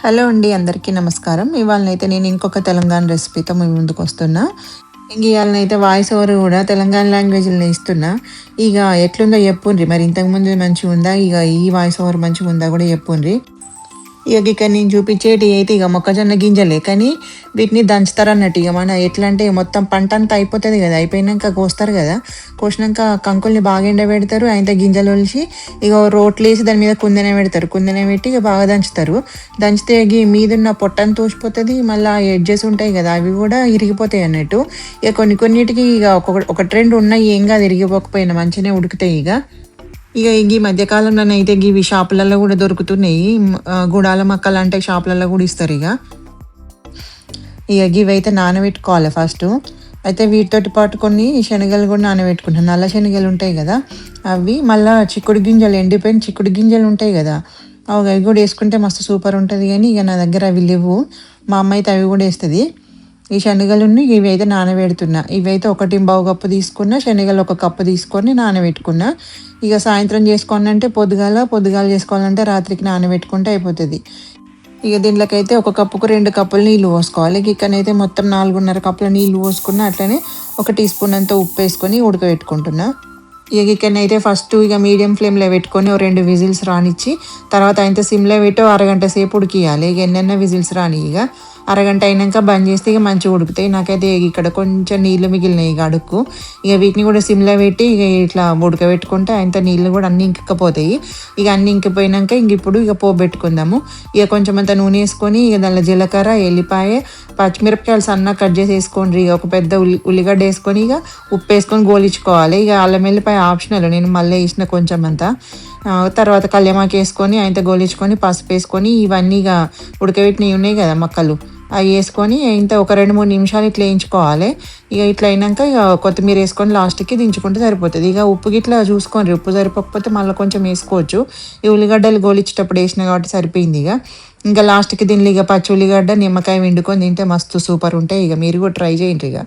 Hello అండి, అందరికీ నమస్కారం. ఇవాళనైతే నేను ఇంకొక తెలంగాణ రెసిపీతో మీ ముందుకొస్తున్నా. ఇంక ఇయాలనైతే వాయిస్ ఓవర్ గూడా తెలంగాణ లాంగ్వేజ్‌లోనే ఇస్తున్నా. ఇగ ఎట్లుందో జెప్పుండ్రి. మరి ఇంతకుముందుది మంచిగుందా? ఇగ ఈ వాయిస్ ఓవర్ మంచిగుందా గూడా జెప్పుండ్రి. ఇగ ఇక్కడ నేను చూపించేటివి అయితే ఇక మొక్కజొన్న గింజలే, కానీ వీటిని దంచుతారన్నట్టు. ఇక మన ఎట్లా అంటే మొత్తం పంట అంతా అయిపోతుంది కదా, అయిపోయినాక కోస్తారు కదా, కోసినాక కంకుల్ని బాగా ఎండబెడతారు, అయితే గింజలు ఒలిచి ఇక రోట్లు వేసి దాని మీద కుందెనే పెడతారు, కుందెనే పెట్టి ఇక బాగా దంచుతారు. దంచితే మీదున్న పొట్టని తోసిపోతుంది, మళ్ళీ ఎడ్జెస్ ఉంటాయి కదా అవి కూడా ఇరిగిపోతాయి అన్నట్టు. ఇక కొన్నిటికి ఇక ఒక ట్రెండ్ ఉన్నాయి, ఏం కాదు ఇరిగిపోకపోయినా మంచిగానే ఉడుకుతాయి. ఇక ఈ మధ్య కాలంలోనైతే గివి షాపులలో కూడా దొరుకుతున్నాయి. గుడాల మక్కలు అంటే షాపులలో కూడా ఇస్తారు. ఇక గివైతే నానబెట్టుకోవాలి ఫస్ట్. అయితే వీటితోటి పాటు కొన్ని శనగలు కూడా నానబెట్టుకుంటాను. నల్ల శనగలు ఉంటాయి కదా అవి, మళ్ళీ చిక్కుడు గింజలు, ఎండిపోయిన చిక్కుడు గింజలు ఉంటాయి కదా అవి కూడా వేసుకుంటే మస్తు సూపర్ ఉంటుంది. కానీ ఇక నా దగ్గర అవి లేవు, మా అమ్మ అయితే అవి కూడా వేస్తుంది. ఈ శనగలున్ని ఇవి అయితే నానబెడుతున్నా. ఇవైతే 1.25 కప్పు తీసుకున్నా, శనగలు 1 కప్పు తీసుకొని నానబెట్టుకున్నా. ఇక సాయంత్రం చేసుకోవాలంటే పొద్దుగాల చేసుకోవాలంటే రాత్రికి నానబెట్టుకుంటే అయిపోతుంది. ఇక దీంట్లోకైతే 1 కప్పుకు 2 కప్పులు నీళ్ళు పోసుకోవాలి. ఇక్కడనైతే మొత్తం 4.5 కప్పుల నీళ్ళు పోసుకున్నా. అట్లనే 1 టీ స్పూన్ అంతా ఉప్పు వేసుకొని ఉడకబెట్టుకుంటున్నా. ఇక ఇక్కడనైతే ఫస్ట్ ఇక మీడియం ఫ్లేమ్లో పెట్టుకొని 2 విజిల్స్ రానిచ్చి, తర్వాత అయితే సిమ్లో పెట్టి అరగంట సేపు ఉడికియాలి. ఇక ఎన్నెన్న విజిల్స్ రాని, ఇక అరగంట అయినాక బంద్ చేస్తే ఇక మంచిగా ఉడుకుతాయి. నాకైతే ఇక్కడ కొంచెం నీళ్ళు మిగిలినాయి ఇక అడుక్కు. ఇక వీటిని కూడా సిమ్లో పెట్టి ఇక ఇట్లా ఉడకబెట్టుకుంటే అంత నీళ్ళు కూడా అన్నీ ఇంకిపోతాయి. ఇక అన్నీ ఇంకిపోయినాక ఇప్పుడు ఇక పోపు పెట్టుకుందాము. ఇక కొంచెం అంత నూనె వేసుకొని ఇక దానిలో జీలకర్ర, ఎల్లిపాయ, పచ్చిమిరపకాయలు సన్నగా కట్ చేసి వేసుకోండి. ఇక ఒక పెద్ద ఉల్లిగడ్డ వేసుకొని ఇక ఉప్పు వేసుకొని గోలించుకోవాలి. ఇక అల్లం వెల్లిపాయ ఆప్షనల్, నేను మళ్ళీ వేసిన కొంచెం అంతా. తర్వాత కళ్యామాకు వేసుకొని అయితే గోలించుకొని పసుపు వేసుకొని ఇవన్నీ ఇక ఉడకబెట్టినవి ఉన్నాయి కదా మక్కలు, అవి వేసుకొని ఇంత ఒక 2-3 నిమిషాలు ఇట్లా వేయించుకోవాలి. ఇక ఇట్లా అయినాక ఇక కొత్తిమీర వేసుకొని లాస్ట్కి దించుకుంటే సరిపోతుంది. ఇక ఉప్పు గిట్లా చూసుకోండి, ఉప్పు సరిపోకపోతే మళ్ళీ కొంచెం వేసుకోవచ్చు. ఈ ఉల్లిగడ్డలు గోలిచ్చేటప్పుడు వేసిన కాబట్టి సరిపోయింది. ఇంకా లాస్ట్కి దీనిలో ఇక పచ్చి ఉల్లిగడ్డ, నిమ్మకాయ వండుకొని తింటే మస్తు సూపర్ ఉంటాయి. ఇక మీరు కూడా ట్రై చేయండి ఇక.